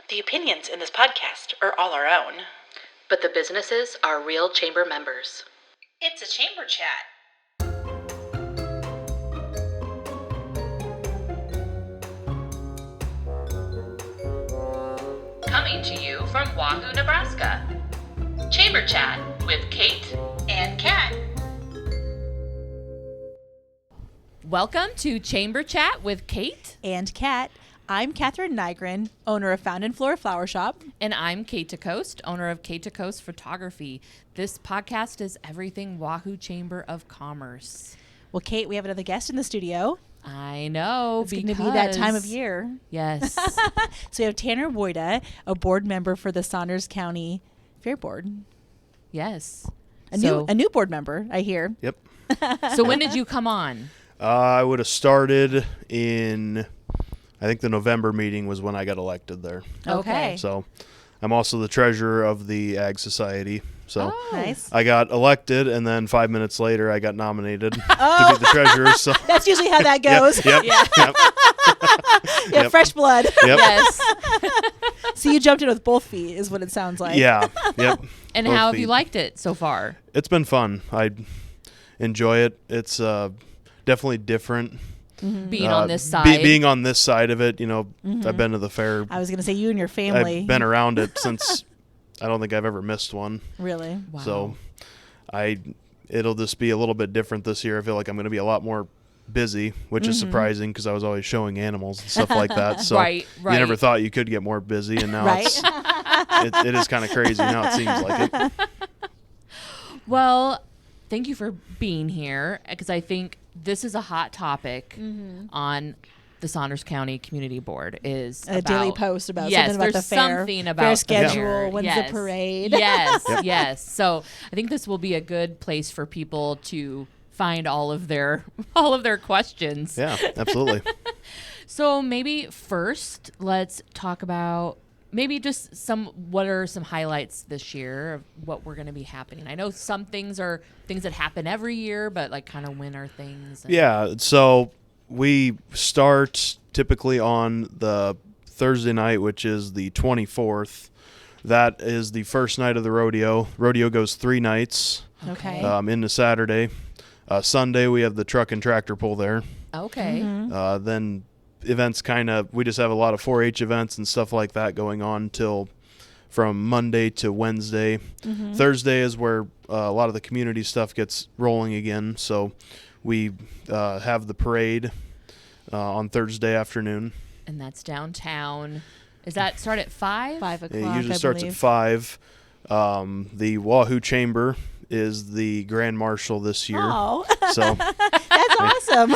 The opinions in this podcast are all our own. But the businesses are real chamber members. It's a chamber chat. Coming to you from Wahoo, Nebraska. Chamber Chat with Kate And Kat. Welcome to Chamber Chat with Kate. And Kat. I'm Catherine Nygren, owner of Found and Flora Flower Shop. And I'm Kate DeCoste, owner of Kate DeCoste Photography. This podcast is everything Wahoo Chamber of Commerce. Well, Kate, we have another guest in the studio. I know. It's going to be that time of year. Yes. So we have Tanner Woita, a board member for the Saunders County Fair Board. Yes. A new board member, I hear. Yep. So when did you come on? I would have started in, I think the November meeting was when I got elected there. Okay. So I'm also the treasurer of the Ag Society. So Nice. I got elected, and then 5 minutes later I got nominated to be the treasurer. So That's usually how that goes. Yep. Yeah, fresh blood. Yep. Yes. So you jumped in with both feet is what it sounds like. Yeah. Yep. And Both how have feet. you liked it so far? It's been fun. I enjoy it. It's definitely different. Being on this side. Being on this side of it, you know, I've been to the fair. I was going to say you and your family. I've been around it since I don't think I've ever missed one. Really? Wow. So it'll just be a little bit different this year. I feel like I'm going to be a lot more busy, which is surprising because I was always showing animals and stuff like that. So Right. you never thought you could get more busy, and now Right. it is kind of crazy. Now it seems like it. Well, thank you for being here, because I think this is a hot topic on the Saunders County Community Board. Is A about, daily post about yes, something about there's the fair. something about fair the schedule. fair. When's Yes. the parade? Yes, yes. So I think this will be a good place for people to find all of their questions. Yeah, absolutely. So maybe first let's talk about maybe just what are some highlights this year of what we're going to be happening. I know some things are things that happen every year, but like kind of when are things? Yeah, so we start typically on the Thursday night, which is the 24th. That is the first night of the rodeo. Rodeo goes 3 nights Okay. into Saturday. Sunday, we have the truck and tractor pull there. Okay. Then events we just have a lot of 4-H events and stuff like that going on till from Monday to Wednesday. Thursday is where a lot of the community stuff gets rolling again. So we have the parade on Thursday afternoon. And that's downtown. Is that start at 5? 5 o'clock, It usually I starts believe. at 5. The Wahoo Chamber is the grand marshal this year. Oh, So that's awesome.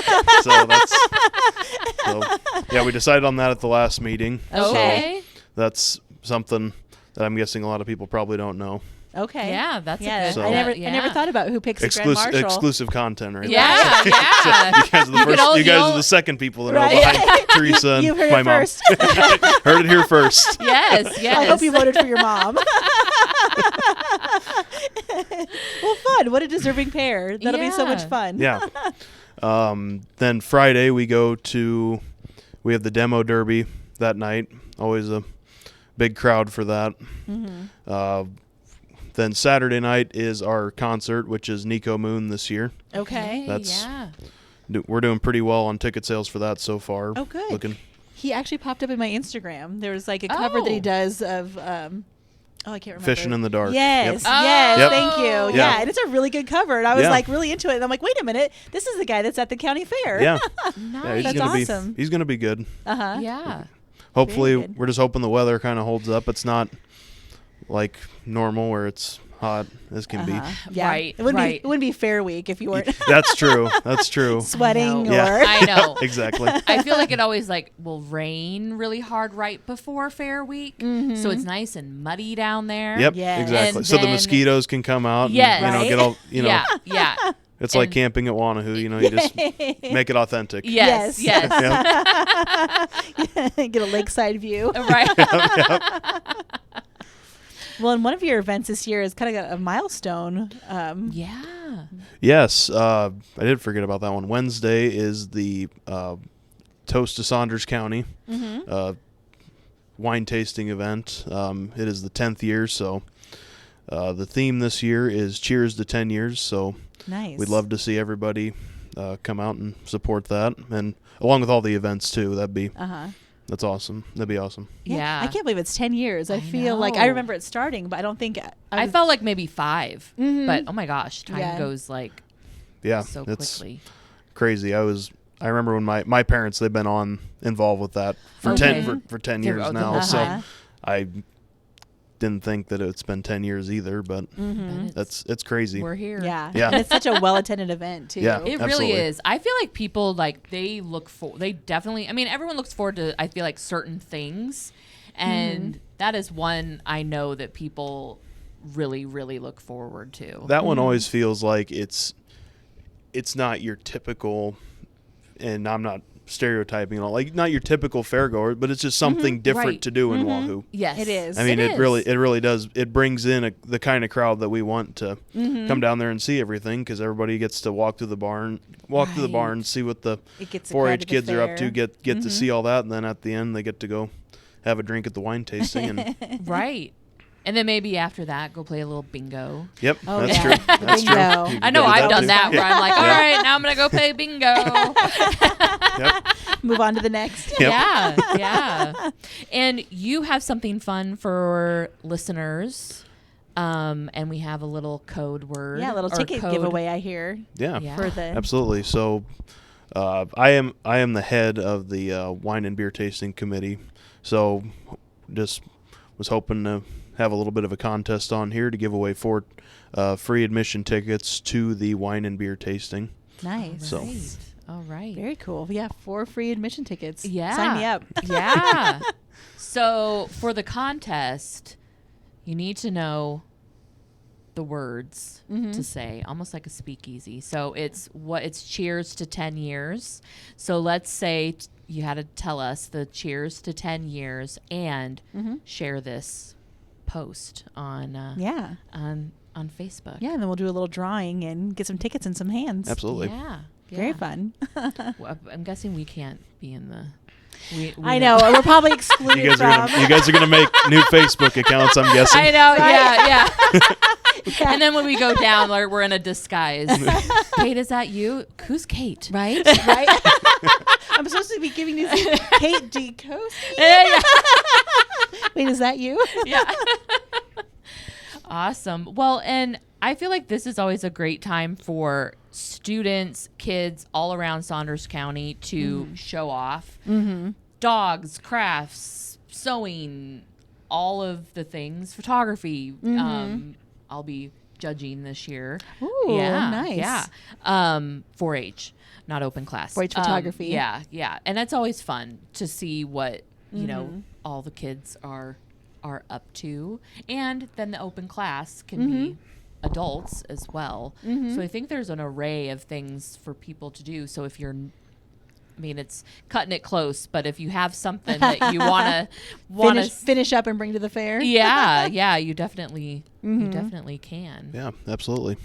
yeah, we decided on that at the last meeting. Okay. So that's something that I'm guessing a lot of people probably don't know. Okay. Yeah, that's Yeah, a good. I never yeah. thought about who picks the grand marshal. Exclusive content right Yeah, there. yeah. You guys are the You first. can You guys only- are the second people that Right. know behind Teresa and You've heard my it mom. first. Heard it here first. Yes, yes. I hope you voted for your mom. Well, fun. What a deserving pair. That'll be so much Yeah. fun. Yeah. Then Friday we have the demo derby that night. Always a big crowd for that. Then Saturday night is our concert, which is Nico Moon this year. Okay. That's- yeah. We're doing pretty well on ticket sales for that so far. Oh, good. Looking. He actually popped up in my Instagram. There was like a cover that he Oh. does of, I can't remember. Fishing in the dark. Yes, Yep. yes, Yep. thank you. Yeah. Yeah, and it's a really good cover. And I was Yeah. like really into it. And I'm like, wait a minute, this is the guy that's at the county fair. Yeah. Nice. Yeah, he's That's gonna awesome. He's gonna be good. Uh-huh. Yeah. Hopefully, Very good. we're just hoping the weather kind of holds up. It's not like normal where it's hot as can Uh-huh. Yeah. Right, It wouldn't right. be it wouldn't be fair week if you be. weren't That's true. That's true. sweating know. Yeah. or I know. Exactly. I feel like it always will rain really hard right before Fair Week, so it's nice and muddy down there. Yep. Yes. Exactly. And So the then- mosquitoes can come out. Yes. And, Right. get all. Yeah. Yeah. It's like And- camping at Wanahu. You just make it authentic. Yes. Yes. Yes. Yeah. get a lakeside view. Right. Well, and one of your events this year is kind of a milestone. Yeah. Yes. I did forget about that one. Wednesday is the Toast to Saunders County. wine tasting event. It is the 10th year, so the theme this year is Cheers to 10 Years. So Nice. we'd love to see everybody come out and support that, and along with all the events too. That's awesome. That'd be awesome. Yeah. I can't believe it's 10 years. I I feel like know. I remember it starting, but I don't think I felt like maybe 5, but oh my gosh, time Yeah. goes like Yeah, so it's quickly. crazy. I remember when my parents, they've been involved with that for Okay. 10 years Oh, now. uh-huh. So I didn't think that it's been 10 years either, but But it's crazy. we're here. Yeah. Yeah. And it's such a well-attended event, too. Yeah. It really Absolutely. is. I feel like people they definitely, I mean, everyone looks forward to, I feel like, certain things. And that is one I know that people really, really look forward to. That one always feels like it's not your typical, and I'm not stereotyping at all, like not your typical fairgoer, but it's just something different Right. to do in Wahoo. Yes. It is. I mean, It it is. really does. It brings in the kind of crowd that we want to come down there and see everything, because everybody gets to walk through the barn, Right. see what the It gets the crowd 4-H to the kids are up to, fair. get to see all that, and then at the end they get to go have a drink at the wine tasting. And Right. And then maybe after that, go play a little bingo. yep, Oh, that's yeah. true. That's true. Bingo. You can I know go to I've done too. that where I'm like, all right, now I'm going to go play bingo. Yep. Move on to the next. Yep. Yeah. And you have something fun for listeners. And we have a little code word. Yeah, a little or ticket code. giveaway, I hear. Yeah. Yeah. For the Absolutely. So, I am the head of the wine and beer tasting committee. So, just was hoping to have a little bit of a contest on here to give away 4 free admission tickets to the wine and beer tasting. Nice. So- Right. All right. Very cool. Yeah, 4 free admission tickets. Yeah. Sign me up. Yeah. So for the contest, you need to know the words to say, almost like a speakeasy. So it's cheers to 10 years. So let's say you had to tell us the cheers to 10 years and share this post on Yeah. on Facebook. Yeah, and then we'll do a little drawing and get some tickets in some hands. Absolutely. Yeah. Very Yeah. fun. Well, I'm guessing we can't be in the. We I know. We're probably excluded You from. guys are gonna make new Facebook accounts, I'm guessing. I know. Right? Yeah. And then when we go down, like, we're in a disguise. Kate, is that you? Who's Kate? Right? Right? I'm supposed to be giving these Kate DeCosi. Yeah. Wait, is that you? Yeah. Awesome. Well, and I feel like this is always a great time for students, kids all around Saunders County to show off dogs, crafts, sewing, all of the things, photography. I'll be judging this year. Ooh, nice. Yeah. 4-H, not open class. 4-H photography. Yeah. And that's always fun to see what, you know, all the kids are up to. And then the open class can be adults as well. So I think there's an array of things for people to do. So if you're, I mean, it's cutting it close, but if you have something that you want to Finish up and bring to the fair. yeah, you definitely can. Yeah, absolutely.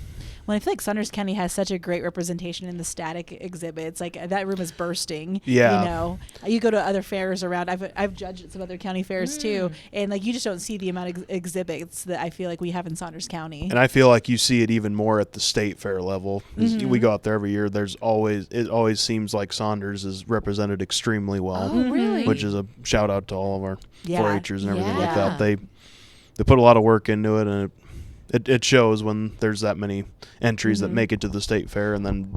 Well, I feel like Saunders County has such a great representation in the static exhibits. Like that room is bursting. Yeah. You know, you go to other fairs around. I've judged at some other county fairs too, and like you just don't see the amount of exhibits that I feel like we have in Saunders County. And I feel like you see it even more at the state fair level. We go out there every year. It always seems like Saunders is represented extremely well. Oh, really? Which is a shout out to all of our Yeah. 4-Hers and everything like Yeah. that. They put a lot of work into it, and it shows when there's that many entries that make it to the state fair and then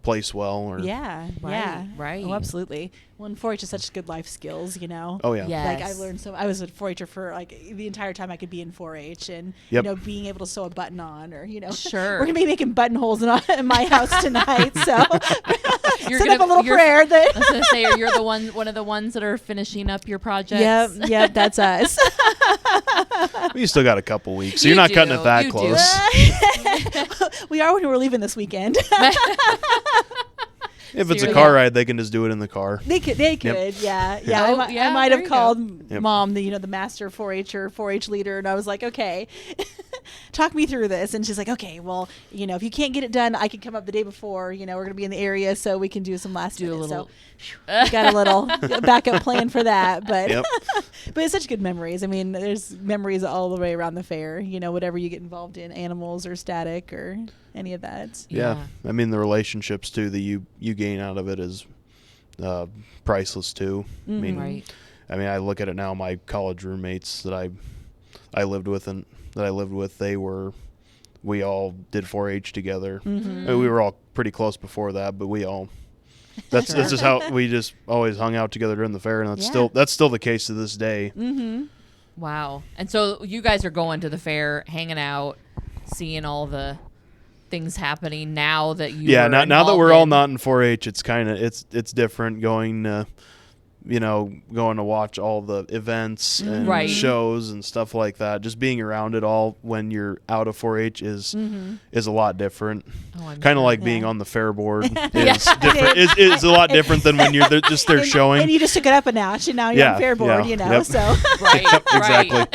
place well. Or Yeah, Right, yeah, right. Oh, absolutely. Well, and 4-H is such good life skills, you know. Oh yeah. Yeah. Like Yes. I've learned so. I was a 4-Her for like the entire time I could be in 4-H, and Yep. you know, being able to sew a button on, or you know, Sure. we're gonna be making buttonholes in my house tonight. So You're set gonna- up a little you're- prayer I that. was gonna say, you're the one of the ones that are finishing up your projects. Yep, that's us. You still got a couple weeks, so You you're not do, cutting it that you do. close. We are when we're leaving this weekend. If it's So a you're car like- ride, they can just do it in the car. They could, yeah. Oh, I yeah, might there have you go. called Yep. mom, the master 4-H or 4-H leader, and I was like, okay. talk me through this. And she's like, okay, well, if you can't get it done, I can come up the day before. We're going to be in the area, so we can do some last minute. So we got a little backup plan for that. But but it's such good memories. I mean, there's memories all the way around the fair. Whatever you get involved in, animals or static or any of that. Yeah. I mean, the relationships too that you gain out of it is priceless too. Right. I mean, I look at it now. My college roommates that I lived with we all did 4-H together. I mean, we were all pretty close before that, but that's just how we just always hung out together during the fair, and that's still the case to this day. Wow. And so you guys are going to the fair, hanging out, seeing all the things happening now that you now that we're all not in 4-H, it's kind of it's different going to watch all the events and shows and stuff like that. Just being around it all when you're out of 4-H is a lot different. Kind of like being on the fair board is different. It's a lot different than when you're just there showing. And you just took it up a notch, and now you're on fair board. So Exactly.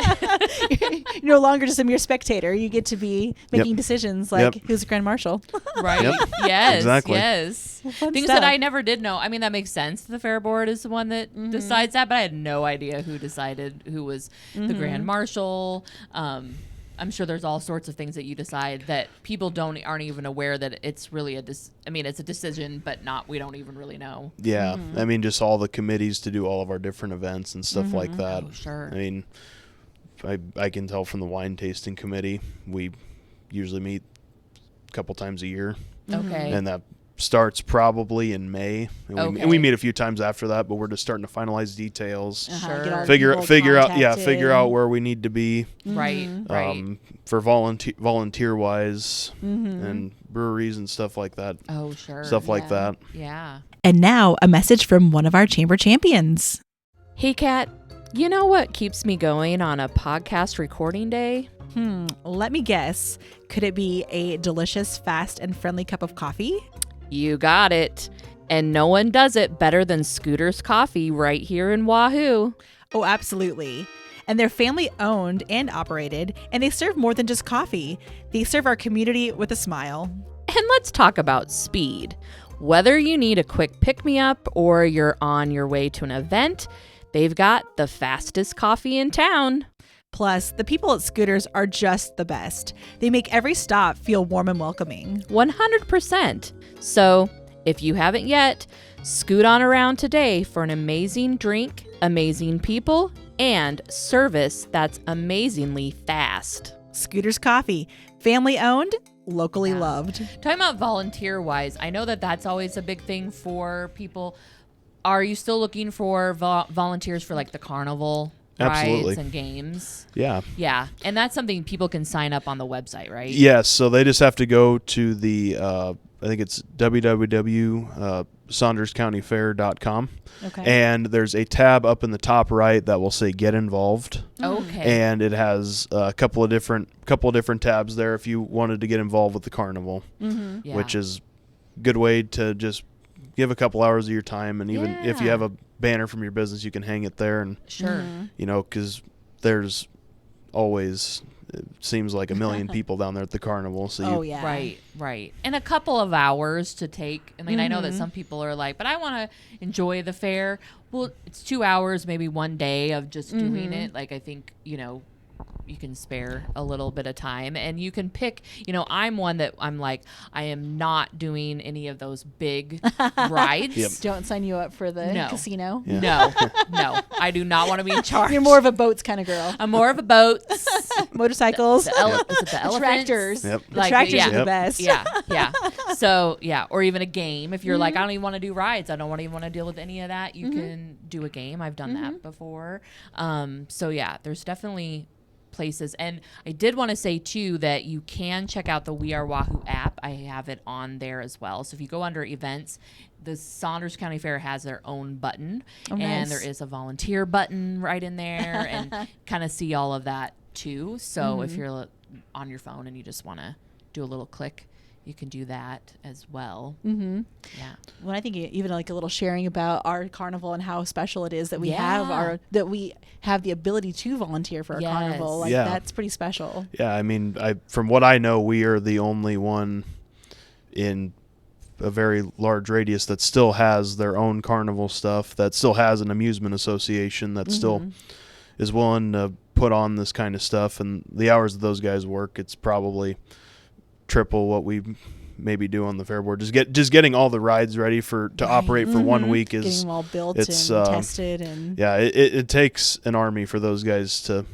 You're no longer just a mere spectator. You get to be making decisions like who's the grand marshal. Right. Yes. Exactly. Yes. Well, Things that I never did know. I mean, that makes sense. The fair board is the one that decides that, but I had no idea who decided who was the grand marshal. I'm sure there's all sorts of things that you decide that people aren't even aware that it's really it's a decision, but we don't even really know. Yeah. I mean, just all the committees to do all of our different events and stuff like that. Oh, sure. I mean, I can tell from the wine tasting committee, we usually meet a couple times a year. Okay. And that starts probably in May, and we meet a few times after that, but we're just starting to finalize details, Sure. figure out where we need to be, Right. for volunteer wise, and breweries and stuff like that. Oh, sure. Stuff like that. Yeah. And now a message from one of our chamber champions. Hey, Kat, you know what keeps me going on a podcast recording day? Let me guess. Could it be a delicious, fast, and friendly cup of coffee? You got it. And no one does it better than Scooter's Coffee right here in Wahoo. Oh, absolutely. And they're family owned and operated, and they serve more than just coffee. They serve our community with a smile. And let's talk about speed. Whether you need a quick pick-me-up or you're on your way to an event, they've got the fastest coffee in town. Plus, the people at Scooters are just the best. They make every stop feel warm and welcoming. 100%. So, if you haven't yet, scoot on around today for an amazing drink, amazing people, and service that's amazingly fast. Scooters Coffee, family owned, locally loved. Talking about volunteer-wise, I know that that's always a big thing for people. Are you still looking for volunteers for like the carnival? Absolutely. Rides and games. Yeah. Yeah. And that's something people can sign up on the website, right? Yes. So they just have to go to the, I think it's www.saunderscountyfair.com. Okay. And there's a tab up in the top right that will say Get Involved. Okay. And it has a couple of different tabs there if you wanted to get involved with the carnival, Yeah. which is a good way to just give a couple hours of your time. And even if you have a banner from your business, you can hang it there, and Sure. because there's always, it seems like, a million people down there at the carnival. So Right. And a couple of hours to take. I mean, I know that some people are like, but I want to enjoy the fair. Well, it's 2 hours, maybe one day of just doing it. Like, I think, you can spare a little bit of time, and you can pick, I'm one that I'm like, I am not doing any of those big rides. Don't sign you up for the casino. No, I do not want to be in charge. You're more of a boats kind of girl. I'm more of a boat. Motorcycles. Is it the elephants? Tractors. Yep. The tractors are the best. Yeah. So, or even a game. If you're like, I don't even want to do rides, I don't even want to deal with any of that, you can do a game. I've done that before. There's definitely places. And I did want to say too that you can check out the We Are Wahoo app. I have it on there as well. So if you go under events, the Saunders County Fair has their own button, and there is a volunteer button right in there, and kind of see all of that too. So if you're on your phone and you just want to do a little click, you can do that as well. Mm-hmm. Yeah. Well, I think even like a little sharing about our carnival and how special it is that we Yeah. have the ability to volunteer for our Yes. carnival. Like Yeah. that's pretty special. Yeah, I mean, from what I know, we are the only one in a very large radius that still has their own carnival stuff, that still has an amusement association, that still is willing to put on this kind of stuff. And the hours that those guys work, it's probably triple what we maybe do on the fair board. Just getting all the rides ready to operate for 1 week is getting them all built and it's, tested and yeah. It takes an army for those guys to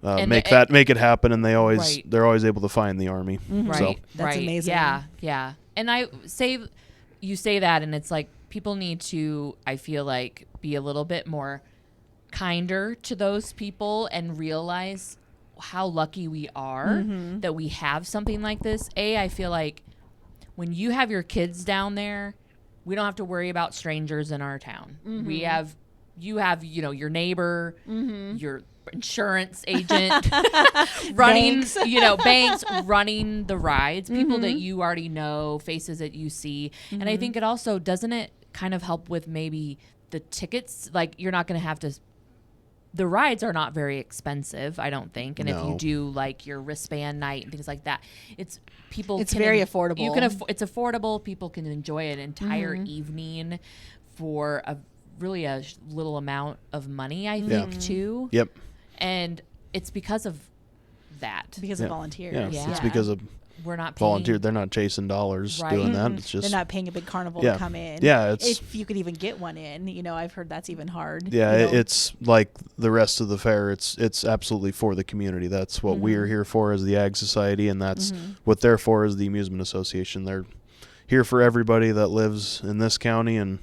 And make it happen, and they're always able to find the army. Right. So That's amazing. Yeah. Yeah. And you say that, and it's like people need to, I feel like, be a little bit more kinder to those people and realize how lucky we are that we have something like this. I feel like when you have your kids down there, we don't have to worry about strangers in our town. You have your neighbor, your insurance agent running, banks running the rides, people that you already know, faces that you see. And I think it also, doesn't it kind of help with maybe the tickets? Like, you're not going to have to, the rides are not very expensive, I don't think. And if you No. do like your wristband night and things like that, it's very affordable. You can it's affordable. People can enjoy an entire evening for a little amount of money, I think, too. Yep. And it's because of that. because of volunteers. Yeah. Yeah. It's because of We're not paying. volunteer. They're not chasing dollars Right. doing that. It's just They're not paying a big carnival Yeah. to come in. Yeah, it's- if you could even get one in. I've heard that's even hard. Yeah, you know? it's like the rest of the fair. It's absolutely for the community. That's what we're here for as the Ag Society, and that's what they're for as the Amusement Association. They're here for everybody that lives in this county and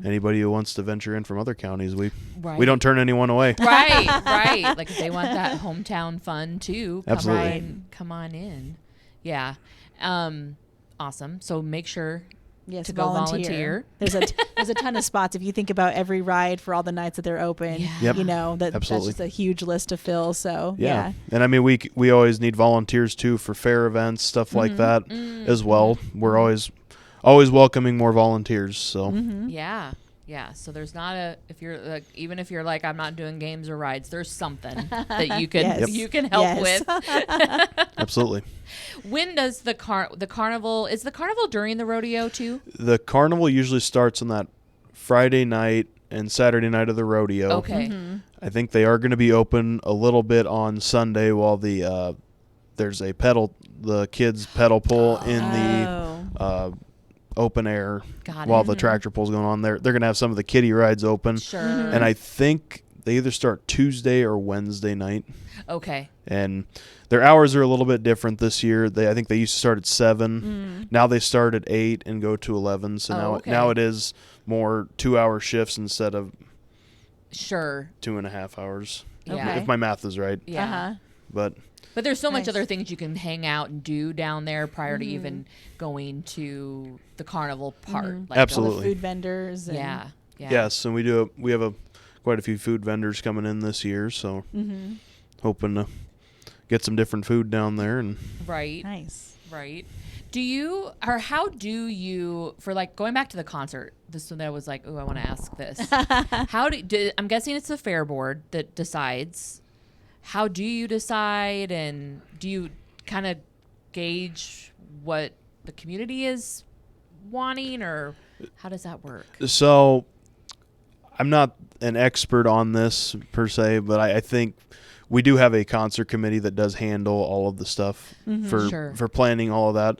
anybody who wants to venture in from other counties. We don't turn anyone away. Right. Like, if they want that hometown fun too, Absolutely. come on in. Yeah. Awesome. So make sure Yes, to go volunteer. There's a ton of spots. If you think about every ride for all the nights that they're open, Yeah. Yep. that's Absolutely. just a huge list to fill. So Yeah. And I mean, we always need volunteers too for fair events, stuff like that as well. We're always welcoming more volunteers. So Yeah. Yeah. So there's not even if you're like, I'm not doing games or rides, there's something that you can Yes. you can help Yes. with. absolutely. When does the carnival, is the carnival during the rodeo too? The carnival usually starts on that Friday night and Saturday night of the rodeo. Okay. I think they are going to be open a little bit on Sunday while there's the kids pedal pull in the open air Got while it. the tractor pull's going on. They're going to have some of the kiddie rides open. Sure. And I think they either start Tuesday or Wednesday night. Okay. And their hours are a little bit different this year. I think they used to start at 7. Now they start at 8 and go to 11. So now it is more 2-hour shifts instead of Sure. 2.5 hours. Yeah. If my math is right. Yeah. But But there's so much Nice. other things you can hang out and do down there prior to even going to the carnival part. Like Absolutely. All the food vendors. And Yeah. Yeah. yes, and we have quite a few food vendors coming in this year, so hoping to get some different food down there. And Right. Nice. Right. How do you, for like going back to the concert, this one that was like, oh, I want to ask this. I'm guessing it's the fair board that decides. How do you decide, and do you kind of gauge what the community is wanting, or how does that work? so I'm not an expert on this per se, but I think we do have a concert committee that does handle all of the stuff for planning all of that.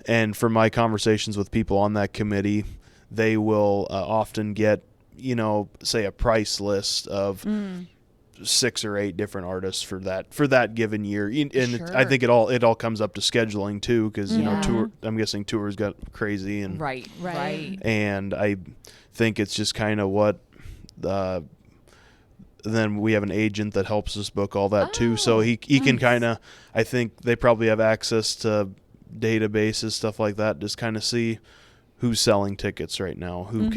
And from my conversations with people on that committee, they will often get, say a price list of 6 or 8 different artists for that given year. And I think it all comes up to scheduling too, because I'm guessing tours got crazy and Right. and I think it's just kind of what then we have an agent that helps us book all that too, so he can kind of, I think they probably have access to databases, stuff like that, just kind of see who's selling tickets right now, who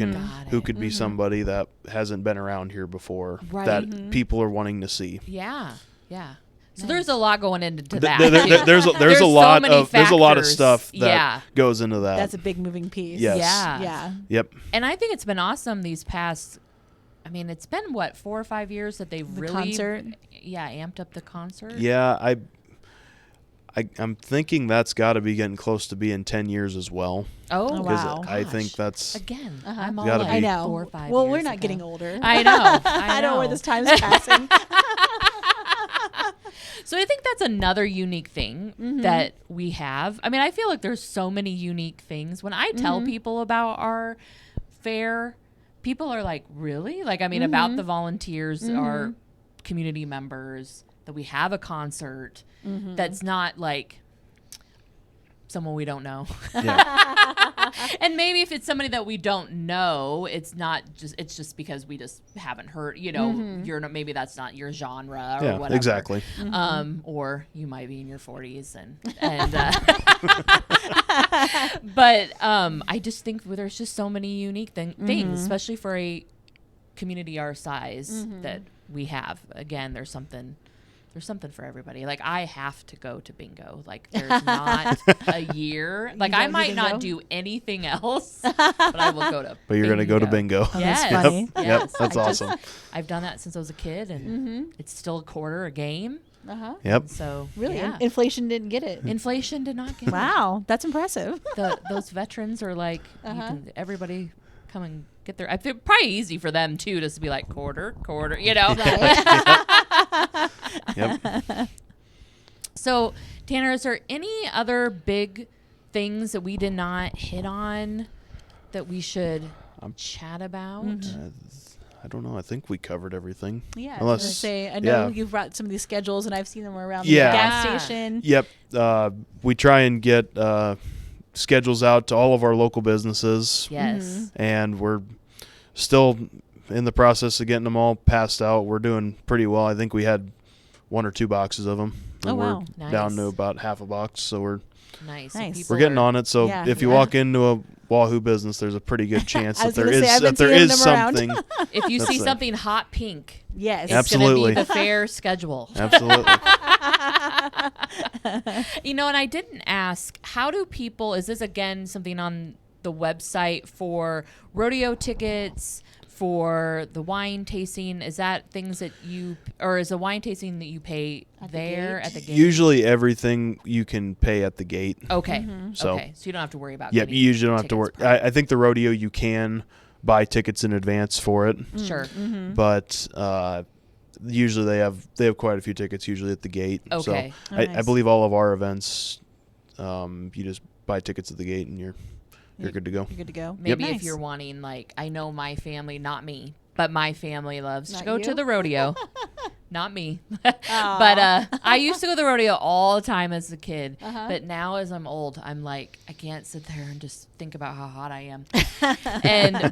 could be somebody that hasn't been around here before Right. that people are wanting to see. Yeah. Yeah. So there's a lot going into that. There's a so lot many of there's a lot of factors. stuff that goes into that. That's a big moving piece. Yes. Yeah. Yep. And I think it's been awesome these past. I mean, it's been 4 or 5 years that they've really concert. amped up the concert. Yeah, I'm thinking that's got to be getting close to being 10 years as well. Oh, wow. I think that's Again, Uh-huh. I'm all Gotta like be. I know. 4 or 5 well, years we're not ago. getting older. I know. I don't know where this time's passing. So I think that's another unique thing that we have. I mean, I feel like there's so many unique things. When I tell people about our fair, people are like, really? Like, I mean, about the volunteers, our community members, that we have a concert that's not like someone we don't know. yeah. And maybe if it's somebody that we don't know, it's just because we just haven't heard, you're not, maybe that's not your genre or Yeah, whatever. exactly. Or you might be in your 40s and but I just think there's just so many unique things, especially for a community our size that we have. Again, there's something for everybody. Like, I have to go to bingo. Like, there's not a year. Like, I might not do anything else, but I will go to But you're going to go to bingo. Yes. That's funny. Yep, Yes. that's awesome. I've done that since I was a kid, and it's still a quarter a game. Uh-huh. Yep. So, Really? yeah. Inflation didn't get it. Inflation did not get it. Wow. That's impressive. Those veterans are like, everybody come and get their. I feel probably easy for them too, just to be like quarter, Yep. So, Tanner, is there any other big things that we did not hit on that we should chat about? I don't know. I think we covered everything. Yeah. Unless, I was gonna say, I know yeah. you've brought some of these schedules, and I've seen them around the Yeah. gas station. Yep. We try and get schedules out to all of our local businesses. Yes. And we're still in the process of getting them all passed out. We're doing pretty well. I think we had 1 or 2 boxes of them. And Oh, wow. we're down Nice. to about half a box. So we're Nice. Nice. People we're getting are- on it. So Yeah. if you walk into a Wahoo business, there's a pretty good chance I that was there gonna is say, I've been that there seeing is them around. something. If you see That's something hot pink, Yes. it's Absolutely. going to be the fair schedule. Absolutely. And I didn't ask, how do people, is this again something on the website for rodeo tickets, for the wine tasting? Is that things that or is the wine tasting that you pay At the there gate? at the gate? Usually everything you can pay at the gate. Okay. So- Okay. So you don't have to worry about Yep, getting you usually don't have to worry. tickets I think the rodeo you can buy tickets in advance for it, Sure. but usually they have quite a few tickets usually at the gate. Okay. So Oh, I nice. believe all of our events, you just buy tickets at the gate and you're good to go. You're good to go. Maybe if Nice. you're wanting, like, I know my family, not me, but my family loves Not to go you? to the rodeo. Not me. But I used to go to the rodeo all the time as a kid. But now as I'm old, I'm like, I can't sit there and just think about how hot I am.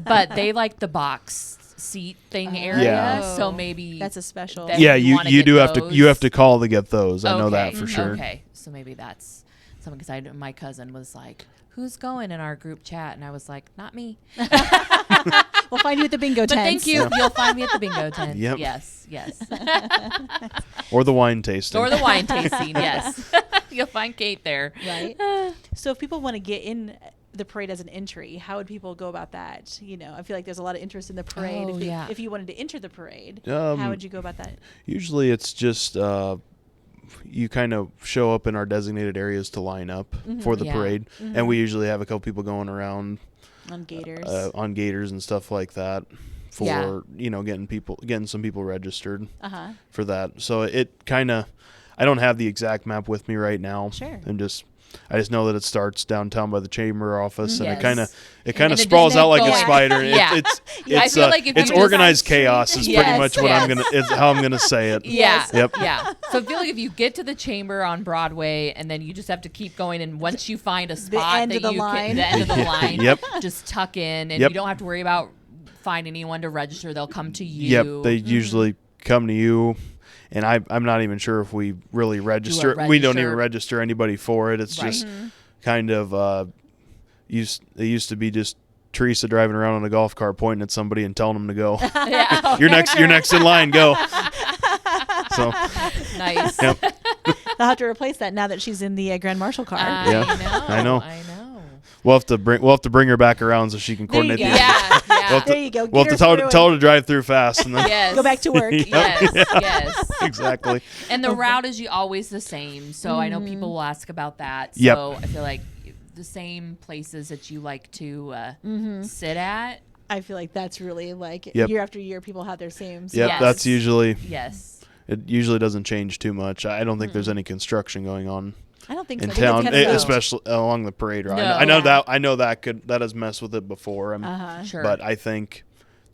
But they like the box seat thing area. Yeah. So maybe That's a special. That- Yeah, if you wanna you get do have to those. call to get those. I know that Okay, for sure. Okay. So maybe that's something, because my cousin was like, who's going in our group chat? And I was like, not me. We'll find you at the bingo But tent. thank you. You'll find me at the bingo tent. Yep. Yes. Or the wine tasting. Or the wine tasting. Yes. You'll find Kate there. Right. So if people want to get in the parade as an entry, how would people go about that? I feel like there's a lot of interest in the parade. Oh, yeah. If you wanted to enter the parade, Um, how would you go about that? Usually it's just you kind of show up in our designated areas to line up for the Yeah. parade, and we usually have a couple people going around On gators. on gators and stuff like that for Yeah. getting some people registered Uh-huh. for that. So it kind of, I don't have the exact map with me right now. Sure. I just know that it starts downtown by the chamber office, and Yes. it kind of And it sprawls just out like keeps a going. spider. Yeah. It's I feel like if it's you just- organized chaos is pretty Yes, much what yes. how I'm gonna say it. Yeah. Yep. Yeah. So I feel like if you get to the chamber on Broadway and then you just have to keep going, and once you find a spot end that of the you line. can, the end of the line, Yep. just tuck in, and Yep. you don't have to worry about finding anyone to register. They'll come to you. Yep, they usually come to you, and I'm not even sure if we really register. register. We don't even register anybody for it. It's Right. just kind of it used to be just Teresa driving around on a golf cart pointing at somebody and telling them to go. Yeah. You're next in line, go. So Nice. yep. they'll have to replace that now that she's in the Grand Marshal car. I know. I know. We'll have to bring her back around so she can coordinate. There you the go. Yeah. There you go. We'll have to tell her to drive through fast and then Yes. Go back to work. Yes. exactly. And the route is always the same. So I know people will ask about that. So Yep. I feel like the same places that you like to sit at. I feel like that's really like Yep. year after year, people have their same. Yep, Yes. that's usually. Yes. It usually doesn't change too much. I don't think there's any construction going on I don't think in so. I think town, it's kind of especially along the parade route. No. I know that has messed with it before. Sure. But I think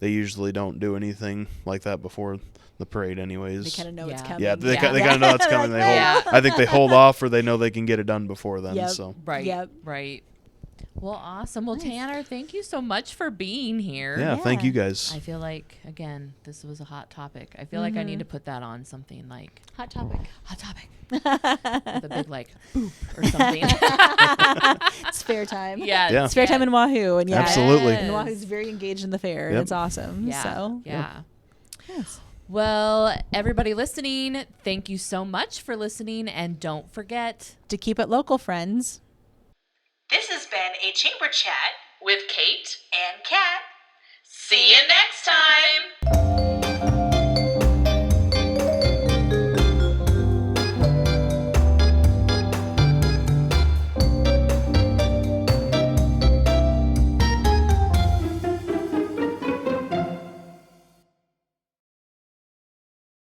they usually don't do anything like that before the parade, anyways. They kind of know it's Yeah. coming. Yeah, they kind of know it's coming. They hold. Yeah. I think they hold off, or they know they can get it done before then. Yep. So Right. Yep. Right. Well, awesome. Well, Tanner, thank you so much for being here. yeah, thank Yeah. you guys. I feel like, again, this was a hot topic. I feel like I need to put that on something like Hot topic. hot topic with a big like boop or something. It's fair time. Yeah. Yeah. It's fair time in Wahoo. And yeah, Absolutely. And Wahoo's very engaged in the fair. And Yep. it's awesome. Yeah. So, Yeah. yes. Well, everybody listening, thank you so much for listening. And don't forget To keep it local, friends. This has been a Chamber Chat With Kate. and Kat. See you next time.